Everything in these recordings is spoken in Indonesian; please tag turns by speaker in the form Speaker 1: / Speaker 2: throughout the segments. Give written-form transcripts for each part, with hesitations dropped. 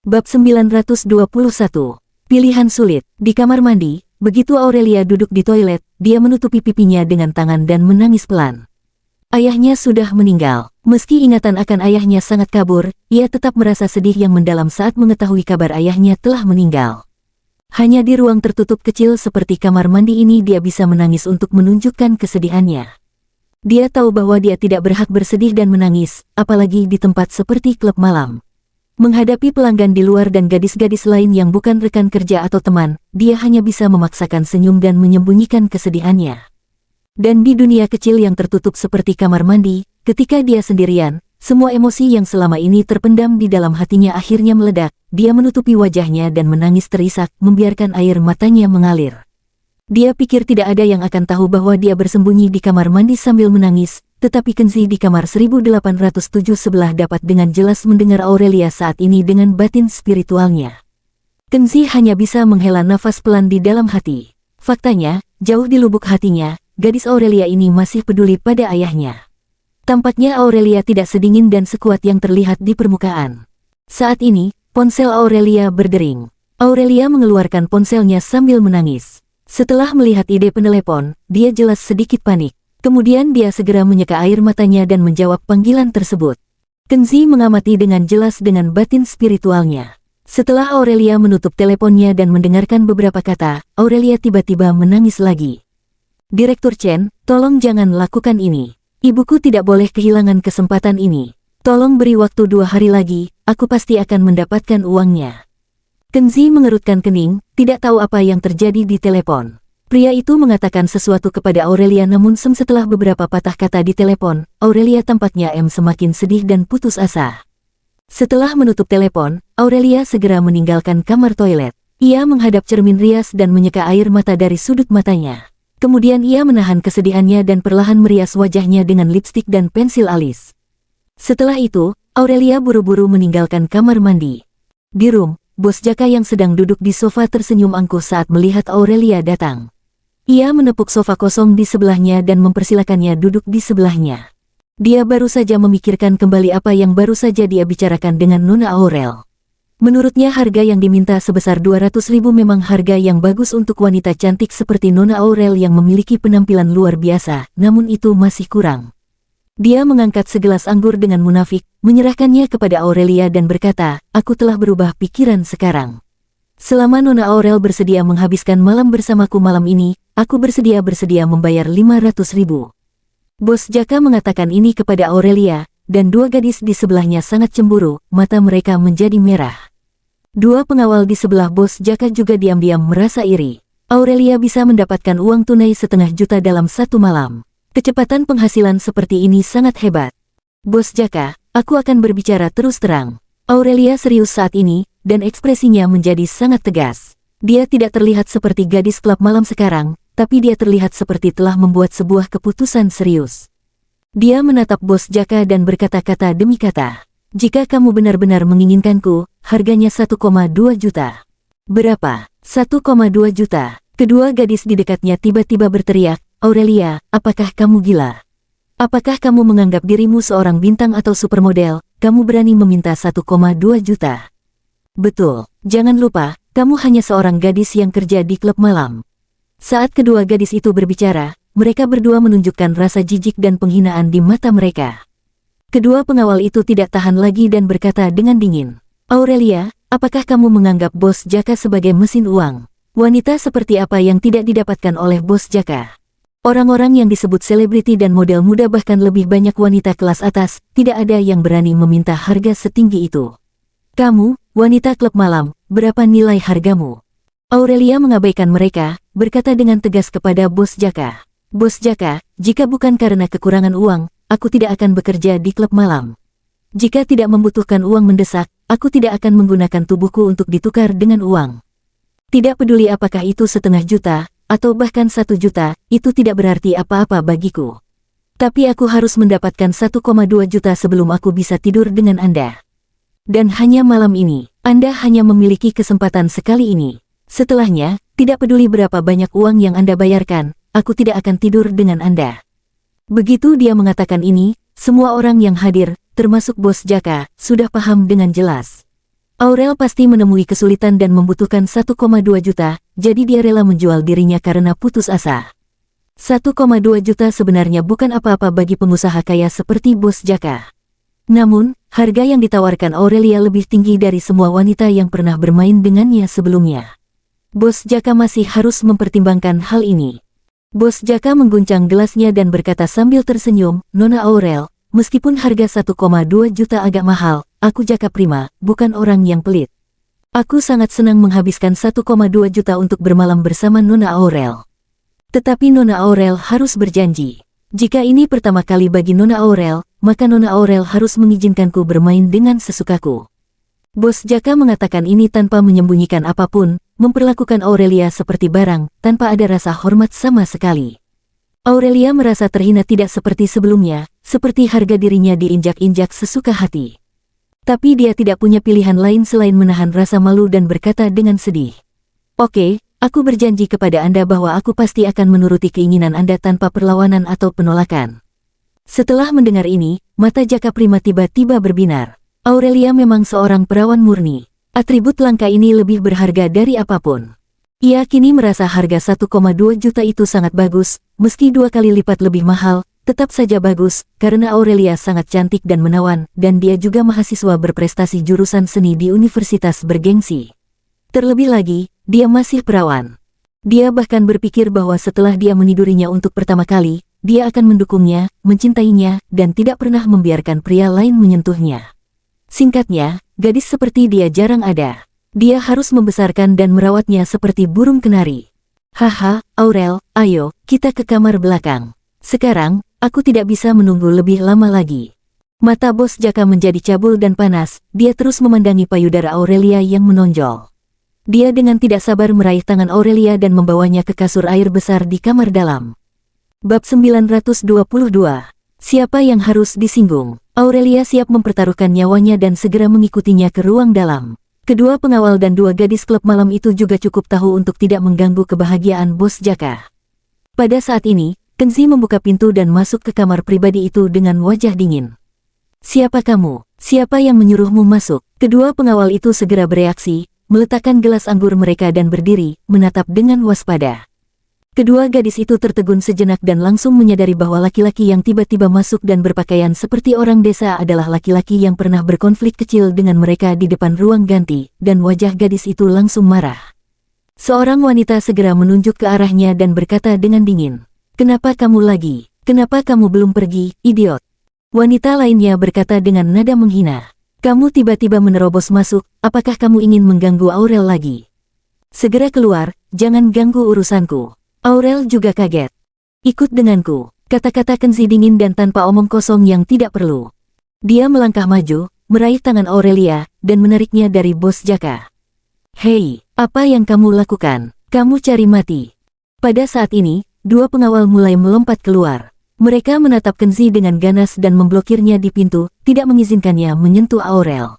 Speaker 1: Bab 921. Pilihan sulit. Di kamar mandi, begitu Aurelia duduk di toilet, dia menutupi pipinya dengan tangan dan menangis pelan. Ayahnya sudah meninggal. Meski ingatan akan ayahnya sangat kabur, ia tetap merasa sedih yang mendalam saat mengetahui kabar ayahnya telah meninggal. Hanya di ruang tertutup kecil seperti kamar mandi ini dia bisa menangis untuk menunjukkan kesedihannya. Dia tahu bahwa dia tidak berhak bersedih dan menangis, apalagi di tempat seperti klub malam. Menghadapi pelanggan di luar dan gadis-gadis lain yang bukan rekan kerja atau teman, dia hanya bisa memaksakan senyum dan menyembunyikan kesedihannya. Dan di dunia kecil yang tertutup seperti kamar mandi, ketika dia sendirian, semua emosi yang selama ini terpendam di dalam hatinya akhirnya meledak. Dia menutupi wajahnya dan menangis terisak, membiarkan air matanya mengalir. Dia pikir tidak ada yang akan tahu bahwa dia bersembunyi di kamar mandi sambil menangis, tetapi Kenzi di kamar 1807 sebelah dapat dengan jelas mendengar Aurelia saat ini dengan batin spiritualnya. Kenzi hanya bisa menghela nafas pelan di dalam hati. Faktanya, jauh di lubuk hatinya, gadis Aurelia ini masih peduli pada ayahnya. Tampaknya Aurelia tidak sedingin dan sekuat yang terlihat di permukaan. Saat ini, ponsel Aurelia berdering. Aurelia mengeluarkan ponselnya sambil menangis. Setelah melihat ide penelepon, dia jelas sedikit panik. Kemudian dia segera menyeka air matanya dan menjawab panggilan tersebut. Kenzi mengamati dengan jelas dengan batin spiritualnya. Setelah Aurelia menutup teleponnya dan mendengarkan beberapa kata, Aurelia tiba-tiba menangis lagi. Direktur Chen, tolong jangan lakukan ini. Ibuku tidak boleh kehilangan kesempatan ini. Tolong beri waktu 2 hari lagi, aku pasti akan mendapatkan uangnya. Kenzi mengerutkan kening, tidak tahu apa yang terjadi di telepon. Pria itu mengatakan sesuatu kepada Aurelia namun setelah beberapa patah kata di telepon, Aurelia tampaknya semakin sedih dan putus asa. Setelah menutup telepon, Aurelia segera meninggalkan kamar toilet. Ia menghadap cermin rias dan menyeka air mata dari sudut matanya. Kemudian ia menahan kesedihannya dan perlahan merias wajahnya dengan lipstik dan pensil alis. Setelah itu, Aurelia buru-buru meninggalkan kamar mandi. Di room, Bos Jaka yang sedang duduk di sofa tersenyum angkuh saat melihat Aurelia datang. Ia menepuk sofa kosong di sebelahnya dan mempersilakannya duduk di sebelahnya. Dia baru saja memikirkan kembali apa yang baru saja dia bicarakan dengan Nona Aurel. Menurutnya harga yang diminta sebesar 200.000 memang harga yang bagus untuk wanita cantik seperti Nona Aurel yang memiliki penampilan luar biasa, namun itu masih kurang. Dia mengangkat segelas anggur dengan munafik, menyerahkannya kepada Aurelia dan berkata, aku telah berubah pikiran sekarang. Selama Nona Aurel bersedia menghabiskan malam bersamaku malam ini, aku bersedia membayar 500.000. Bos Jaka mengatakan ini kepada Aurelia, dan dua gadis di sebelahnya sangat cemburu, mata mereka menjadi merah. Dua pengawal di sebelah Bos Jaka juga diam-diam merasa iri. Aurelia bisa mendapatkan uang tunai 500.000 dalam 1 malam. Kecepatan penghasilan seperti ini sangat hebat. Bos Jaka, aku akan berbicara terus terang. Aurelia serius saat ini, dan ekspresinya menjadi sangat tegas. Dia tidak terlihat seperti gadis klub malam sekarang, tapi dia terlihat seperti telah membuat sebuah keputusan serius. Dia menatap Bos Jaka dan berkata-kata demi kata. Jika kamu benar-benar menginginkanku, harganya 1,2 juta. Berapa? 1,2 juta. Kedua gadis di dekatnya tiba-tiba berteriak, Aurelia, apakah kamu gila? Apakah kamu menganggap dirimu seorang bintang atau supermodel, kamu berani meminta 1,2 juta? Betul, jangan lupa, kamu hanya seorang gadis yang kerja di klub malam. Saat kedua gadis itu berbicara, mereka berdua menunjukkan rasa jijik dan penghinaan di mata mereka. Kedua pengawal itu tidak tahan lagi dan berkata dengan dingin, Aurelia, apakah kamu menganggap Bos Jaka sebagai mesin uang? Wanita seperti apa yang tidak didapatkan oleh Bos Jaka? Orang-orang yang disebut selebriti dan model muda bahkan lebih banyak wanita kelas atas, tidak ada yang berani meminta harga setinggi itu. Kamu, wanita klub malam, berapa nilai hargamu? Aurelia mengabaikan mereka, berkata dengan tegas kepada Bos Jaka. Bos Jaka, jika bukan karena kekurangan uang, aku tidak akan bekerja di klub malam. Jika tidak membutuhkan uang mendesak, aku tidak akan menggunakan tubuhku untuk ditukar dengan uang. Tidak peduli apakah itu 500.000 juta, atau bahkan 1 juta, itu tidak berarti apa-apa bagiku. Tapi aku harus mendapatkan 1,2 juta sebelum aku bisa tidur dengan Anda. Dan hanya malam ini, Anda hanya memiliki kesempatan sekali ini. Setelahnya, tidak peduli berapa banyak uang yang Anda bayarkan, aku tidak akan tidur dengan Anda. Begitu dia mengatakan ini, semua orang yang hadir, termasuk Bos Jaka, sudah paham dengan jelas. Aurel pasti menemui kesulitan dan membutuhkan 1,2 juta, jadi dia rela menjual dirinya karena putus asa. 1,2 juta sebenarnya bukan apa-apa bagi pengusaha kaya seperti Bos Jaka. Namun, harga yang ditawarkan Aurelia lebih tinggi dari semua wanita yang pernah bermain dengannya sebelumnya. Bos Jaka masih harus mempertimbangkan hal ini. Bos Jaka mengguncang gelasnya dan berkata sambil tersenyum, "Nona Aurel, meskipun harga 1,2 juta agak mahal, aku Jaka Prima, bukan orang yang pelit. Aku sangat senang menghabiskan 1,2 juta untuk bermalam bersama Nona Aurel. Tetapi Nona Aurel harus berjanji. Jika ini pertama kali bagi Nona Aurel, maka Nona Aurel harus mengizinkanku bermain dengan sesukaku." Bos Jaka mengatakan ini tanpa menyembunyikan apapun, memperlakukan Aurelia seperti barang, tanpa ada rasa hormat sama sekali. Aurelia merasa terhina tidak seperti sebelumnya, seperti harga dirinya diinjak-injak sesuka hati. Tapi dia tidak punya pilihan lain selain menahan rasa malu dan berkata dengan sedih, "Oke, aku berjanji kepada Anda bahwa aku pasti akan menuruti keinginan Anda tanpa perlawanan atau penolakan." Setelah mendengar ini, mata Jaka Prima tiba-tiba berbinar. Aurelia memang seorang perawan murni. Atribut langka ini lebih berharga dari apapun. Ia kini merasa harga 1,2 juta itu sangat bagus, meski 2 kali lipat lebih mahal, tetap saja bagus, karena Aurelia sangat cantik dan menawan, dan dia juga mahasiswa berprestasi jurusan seni di universitas bergengsi. Terlebih lagi, dia masih perawan. Dia bahkan berpikir bahwa setelah dia menidurinya untuk pertama kali, dia akan mendukungnya, mencintainya, dan tidak pernah membiarkan pria lain menyentuhnya. Singkatnya, gadis seperti dia jarang ada. Dia harus membesarkan dan merawatnya seperti burung kenari. "Haha, Aurel, ayo, kita ke kamar belakang. Sekarang, aku tidak bisa menunggu lebih lama lagi." Mata Bos Jaka menjadi cabul dan panas, dia terus memandangi payudara Aurelia yang menonjol. Dia dengan tidak sabar meraih tangan Aurelia dan membawanya ke kasur air besar di kamar dalam. Bab 922. Siapa yang harus disinggung? Aurelia siap mempertaruhkan nyawanya dan segera mengikutinya ke ruang dalam. Kedua pengawal dan 2 gadis klub malam itu juga cukup tahu untuk tidak mengganggu kebahagiaan Bos Jaka. Pada saat ini, Kenzi membuka pintu dan masuk ke kamar pribadi itu dengan wajah dingin. "Siapa kamu? Siapa yang menyuruhmu masuk?" Kedua pengawal itu segera bereaksi, meletakkan gelas anggur mereka dan berdiri, menatap dengan waspada. Kedua gadis itu tertegun sejenak dan langsung menyadari bahwa laki-laki yang tiba-tiba masuk dan berpakaian seperti orang desa adalah laki-laki yang pernah berkonflik kecil dengan mereka di depan ruang ganti, dan wajah gadis itu langsung marah. Seorang wanita segera menunjuk ke arahnya dan berkata dengan dingin, "Kenapa kamu lagi? Kenapa kamu belum pergi, idiot?" Wanita lainnya berkata dengan nada menghina, "Kamu tiba-tiba menerobos masuk, apakah kamu ingin mengganggu Aurel lagi? Segera keluar, jangan ganggu urusanku." Aurel juga kaget. "Ikut denganku," kata-kata Kenzi dingin dan tanpa omong kosong yang tidak perlu. Dia melangkah maju, meraih tangan Aurelia, dan menariknya dari Bos Jaka. "Hei, apa yang kamu lakukan? Kamu cari mati." Pada saat ini, 2 pengawal mulai melompat keluar. Mereka menatap Kenzi dengan ganas dan memblokirnya di pintu, tidak mengizinkannya menyentuh Aurel.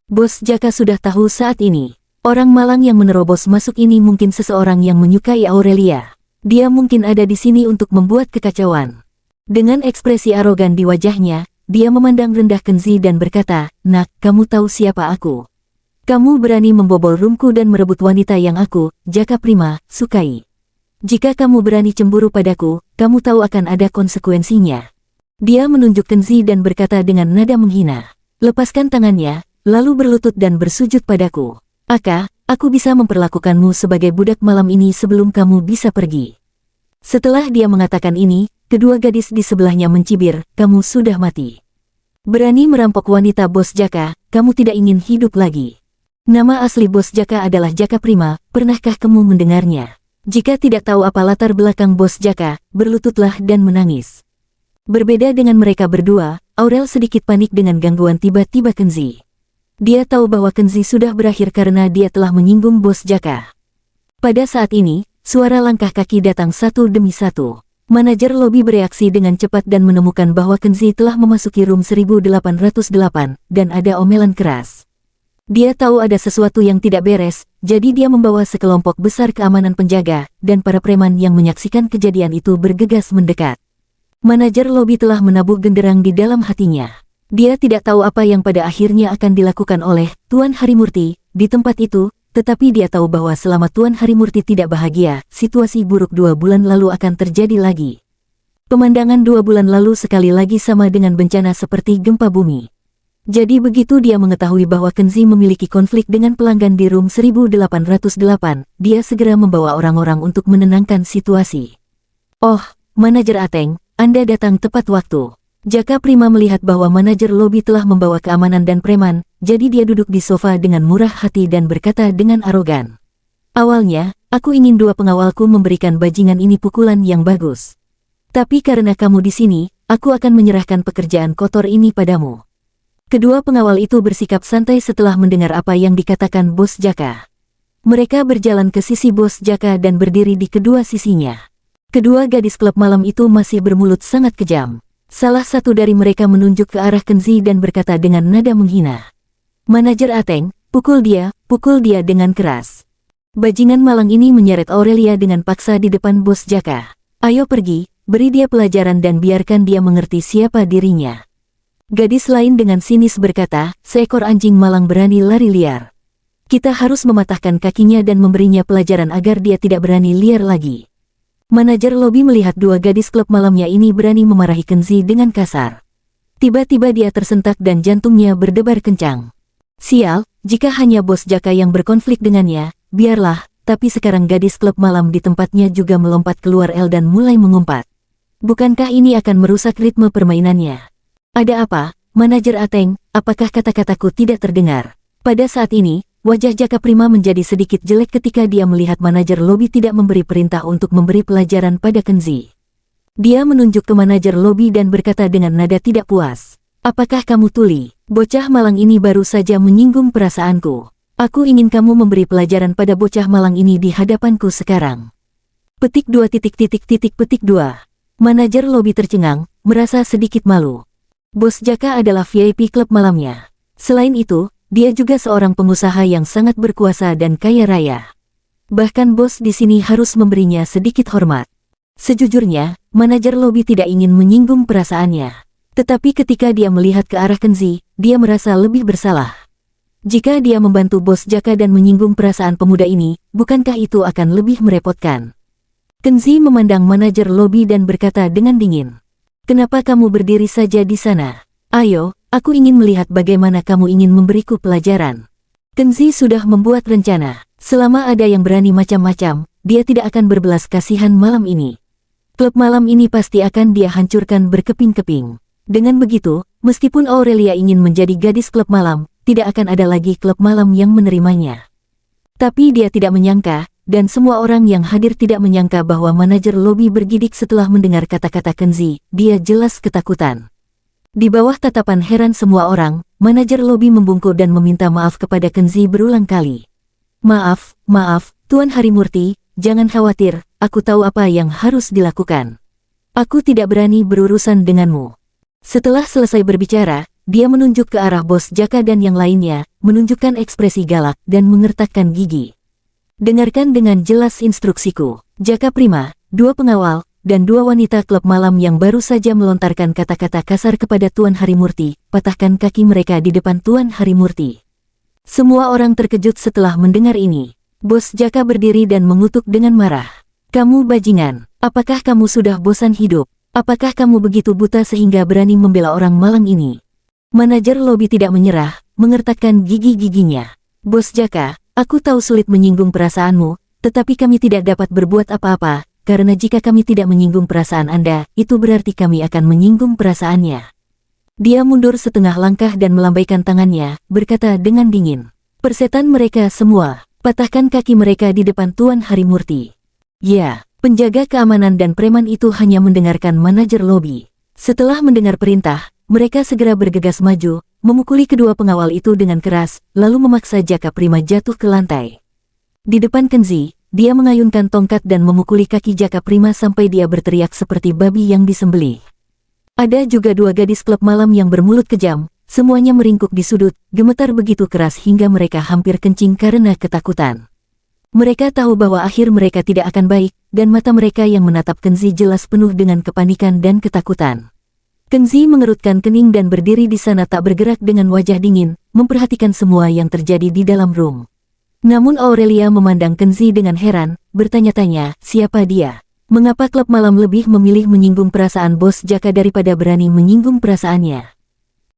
Speaker 1: Bos Jaka sudah tahu saat ini. Orang malang yang menerobos masuk ini mungkin seseorang yang menyukai Aurelia. Dia mungkin ada di sini untuk membuat kekacauan. Dengan ekspresi arogan di wajahnya, dia memandang rendah Kenzi dan berkata, "Nak, kamu tahu siapa aku? Kamu berani membobol roomku dan merebut wanita yang aku, Jaka Prima, sukai. Jika kamu berani cemburu padaku, kamu tahu akan ada konsekuensinya." Dia menunjuk Kenzi dan berkata dengan nada menghina, "Lepaskan tangannya, lalu berlutut dan bersujud padaku. Aka, aku bisa memperlakukanmu sebagai budak malam ini sebelum kamu bisa pergi." Setelah dia mengatakan ini, kedua gadis di sebelahnya mencibir, "Kamu sudah mati. Berani merampok wanita Bos Jaka, kamu tidak ingin hidup lagi. Nama asli Bos Jaka adalah Jaka Prima, pernahkah kamu mendengarnya? Jika tidak tahu apa latar belakang Bos Jaka, berlututlah dan menangis." Berbeda dengan mereka berdua, Aurel sedikit panik dengan gangguan tiba-tiba Kenzi. Dia tahu bahwa Kenzi sudah berakhir karena dia telah menyinggung Bos Jaka. Pada saat ini, suara langkah kaki datang satu demi satu. Manajer lobi bereaksi dengan cepat dan menemukan bahwa Kenzi telah memasuki room 1808, dan ada omelan keras. Dia tahu ada sesuatu yang tidak beres, jadi dia membawa sekelompok besar keamanan penjaga, dan para preman yang menyaksikan kejadian itu bergegas mendekat. Manajer lobi telah menabuh genderang di dalam hatinya. Dia tidak tahu apa yang pada akhirnya akan dilakukan oleh Tuan Harimurti di tempat itu, tetapi dia tahu bahwa selama Tuan Harimurti tidak bahagia, situasi buruk 2 bulan lalu akan terjadi lagi. Pemandangan 2 bulan lalu sekali lagi sama dengan bencana seperti gempa bumi. Jadi begitu dia mengetahui bahwa Kenzi memiliki konflik dengan pelanggan di room 1808, dia segera membawa orang-orang untuk menenangkan situasi. Oh, Manajer Ateng, Anda datang tepat waktu. Jaka Prima melihat bahwa manajer lobi telah membawa keamanan dan preman, jadi dia duduk di sofa dengan murah hati dan berkata dengan arogan. Awalnya, aku ingin 2 pengawalku memberikan bajingan ini pukulan yang bagus. Tapi karena kamu di sini, aku akan menyerahkan pekerjaan kotor ini padamu. Kedua pengawal itu bersikap santai setelah mendengar apa yang dikatakan Bos Jaka. Mereka berjalan ke sisi Bos Jaka dan berdiri di kedua sisinya. Kedua gadis klub malam itu masih bermulut sangat kejam. Salah satu dari mereka menunjuk ke arah Kenzi dan berkata dengan nada menghina. Manajer Ateng, pukul dia dengan keras. Bajingan malang ini menyeret Aurelia dengan paksa di depan Bos Jaka. Ayo pergi, beri dia pelajaran dan biarkan dia mengerti siapa dirinya. Gadis lain dengan sinis berkata, seekor anjing malang berani lari liar. Kita harus mematahkan kakinya dan memberinya pelajaran agar dia tidak berani liar lagi. Manajer lobi melihat 2 gadis klub malamnya ini berani memarahi Kenzi dengan kasar. Tiba-tiba dia tersentak dan jantungnya berdebar kencang. Sial, jika hanya Bos Jaka yang berkonflik dengannya, biarlah, tapi sekarang gadis klub malam di tempatnya juga melompat keluar dan mulai mengumpat. Bukankah ini akan merusak ritme permainannya? Ada apa, Manajer Ateng, apakah kata-kataku tidak terdengar? Pada saat ini, wajah Jaka Prima menjadi sedikit jelek ketika dia melihat manajer lobi tidak memberi perintah untuk memberi pelajaran pada Kenzi. Dia menunjuk ke manajer lobi dan berkata dengan nada tidak puas. Apakah kamu tuli? Bocah malang ini baru saja menyinggung perasaanku. Aku ingin kamu memberi pelajaran pada bocah malang ini di hadapanku sekarang. Petik 2. Manajer lobi tercengang, merasa sedikit malu. Bos Jaka adalah VIP klub malamnya. Selain itu, dia juga seorang pengusaha yang sangat berkuasa dan kaya raya. Bahkan bos di sini harus memberinya sedikit hormat. Sejujurnya, manajer lobi tidak ingin menyinggung perasaannya. Tetapi ketika dia melihat ke arah Kenzi, dia merasa lebih bersalah. Jika dia membantu Bos Jaka dan menyinggung perasaan pemuda ini, bukankah itu akan lebih merepotkan? Kenzi memandang manajer lobi dan berkata dengan dingin. Kenapa kamu berdiri saja di sana? Ayo, aku ingin melihat bagaimana kamu ingin memberiku pelajaran. Kenzi sudah membuat rencana. Selama ada yang berani macam-macam, dia tidak akan berbelas kasihan malam ini. Klub malam ini pasti akan dia hancurkan berkeping-keping. Dengan begitu, meskipun Aurelia ingin menjadi gadis klub malam, tidak akan ada lagi klub malam yang menerimanya. Tapi dia tidak menyangka, dan semua orang yang hadir tidak menyangka bahwa manajer lobi bergidik setelah mendengar kata-kata Kenzi. Dia jelas ketakutan. Di bawah tatapan heran semua orang, manajer lobi membungkuk dan meminta maaf kepada Kenzi berulang kali. Maaf, Tuan Harimurti, jangan khawatir, aku tahu apa yang harus dilakukan. Aku tidak berani berurusan denganmu. Setelah selesai berbicara, dia menunjuk ke arah Bos Jaka dan yang lainnya, menunjukkan ekspresi galak dan mengertakkan gigi. Dengarkan dengan jelas instruksiku. Jaka Prima, 2 pengawal, dan 2 wanita klub malam yang baru saja melontarkan kata-kata kasar kepada Tuan Harimurti, patahkan kaki mereka di depan Tuan Harimurti. Semua orang terkejut setelah mendengar ini. Bos Jaka berdiri dan mengutuk dengan marah. Kamu bajingan, apakah kamu sudah bosan hidup? Apakah kamu begitu buta sehingga berani membela orang malang ini? Manajer lobi tidak menyerah, mengertakkan gigi-giginya. Bos Jaka, aku tahu sulit menyinggung perasaanmu, tetapi kami tidak dapat berbuat apa-apa. Karena jika kami tidak menyinggung perasaan Anda, itu berarti kami akan menyinggung perasaannya. Dia mundur setengah langkah dan melambaikan tangannya, berkata dengan dingin. Persetan mereka semua, patahkan kaki mereka di depan Tuan Harimurti. Ya, penjaga keamanan dan preman itu hanya mendengarkan manajer lobi. Setelah mendengar perintah, mereka segera bergegas maju, memukuli kedua pengawal itu dengan keras, lalu memaksa Jaka Prima jatuh ke lantai. Di depan Kenzi, dia mengayunkan tongkat dan memukuli kaki Jaka Prima sampai dia berteriak seperti babi yang disembelih. Ada juga 2 gadis klub malam yang bermulut kejam, semuanya meringkuk di sudut, gemetar begitu keras hingga mereka hampir kencing karena ketakutan. Mereka tahu bahwa akhir mereka tidak akan baik, dan mata mereka yang menatap Kenzi jelas penuh dengan kepanikan dan ketakutan. Kenzi mengerutkan kening dan berdiri di sana tak bergerak dengan wajah dingin, memperhatikan semua yang terjadi di dalam room. Namun Aurelia memandang Kenzi dengan heran, bertanya-tanya, siapa dia? Mengapa klub malam lebih memilih menyinggung perasaan bos Jaka daripada berani menyinggung perasaannya?